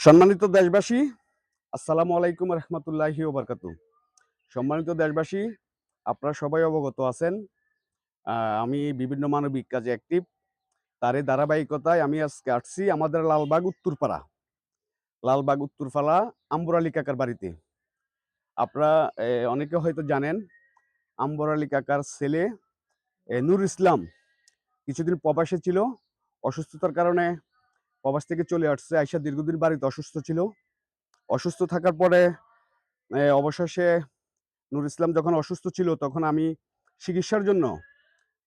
সম্মানিত দেশবাসী, আসসালামু আলাইকুম রহমতুল্লাহি ওয়া বারাকাতুহু। সম্মানিত দেশবাসী, আপনারা সবাই অবগত আছেন। আমি বিভিন্ন মানবিক কাজে অ্যাক্টিভ। তারই ধারাবাহিকতায় আমি আজকে আসছি আমাদের লালবাগ উত্তরপাড়া। লালবাগ উত্তরপাড়া আম্বর আলী কাকার বাড়িতে। আপনারা অনেকে হয়তো জানেন, আম্বর আলী কাকার ছেলে নূর ইসলাম কিছুদিন প্রবাসে ছিল। অসুস্থতার কারণে প্রবাস থেকে চলে আসছে। আইসা দীর্ঘদিন বাড়িতে অসুস্থ ছিল। অসুস্থ থাকার পরে অবশেষে নুর ইসলাম যখন অসুস্থ ছিল তখন আমি চিকিৎসার জন্য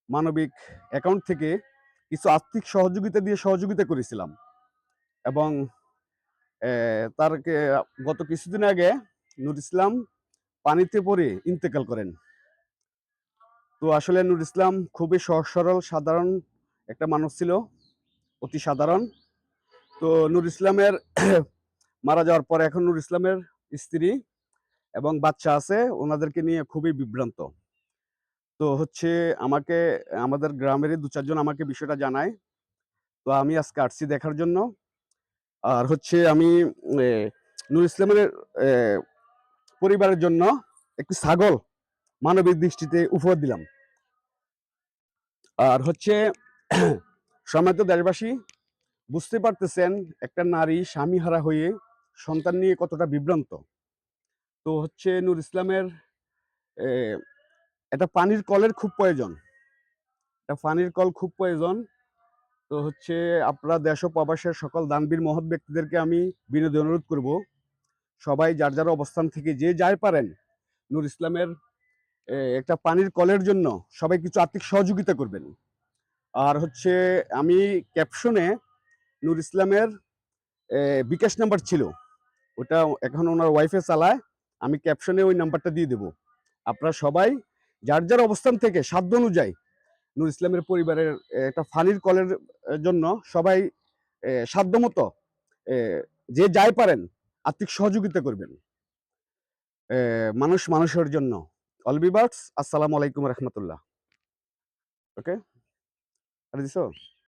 মানবিক অ্যাকাউন্ট থেকে কিছু আর্থিক সহযোগিতা দিয়ে সহযোগিতা করেছিলাম এবং তারকে গত কিছুদিন আগে নুর ইসলাম পানিতে পড়ে ইন্তেকাল করেন। তো আসলে নুর ইসলাম খুবই সহজ সরল সাধারণ একটা মানুষ ছিল, অতি সাধারণ। তো নুর ইসলামের মারা যাওয়ার পরে এখন নুর ইসলামের স্ত্রী এবং বাচ্চা আছে, ওনাদেরকে নিয়ে খুবই বিভ্রান্ত। তো হচ্ছে আমাকে আমাদের গ্রামেরই ২-৪ জন আমাকে বিষয়টা জানায়। তো আমি আজকে আসছি দেখার জন্য। আর হচ্ছে আমি এ নূর ইসলামের এ পরিবারের জন্য একটি ছাগল মানবিক দৃষ্টিতে উপহার দিলাম। আর হচ্ছে সম্মানিত দেশবাসী, বুঝতে পারতেছেন একটা নারী স্বামীহারা হয়ে সন্তান নিয়ে কতটা বিভ্রান্ত। তো হচ্ছে নূর ইসলামের এ একটা পানির কলের খুব প্রয়োজন। একটা পানির কল খুব প্রয়োজন। তো হচ্ছে আপনারা দেশ ও প্রবাসের সকল দানবীর মহৎ ব্যক্তিদেরকে আমি বিনীত অনুরোধ করব, সবাই যার যার অবস্থান থেকে যে যাই পারেন নূর ইসলামের একটা পানির কলের জন্য সবাই কিছু আর্থিক সহযোগিতা করবেন। আর হচ্ছে আমি ক্যাপশনে নূর ইসলামের বিকাশ নাম্বার ছিল, ওটা এখন ওনার ওয়াইফে চালায়। আমি ক্যাপশনে ওই নাম্বারটা দিয়ে দেব। আপনারা সবাই যার যার অবস্থান থেকে সাধ্য অনুযায়ী নূর ইসলামের পরিবারের একটা পানির কলের জন্য সবাই সাধ্যমতো এ যে যাই পারেন আর্থিক সহযোগিতা করবেন। মানুষ মানুষের জন্য। অল ভিউয়ার্স, আসসালামু আলাইকুম রহমতুল্লাহ। ওকে? আর দিছো?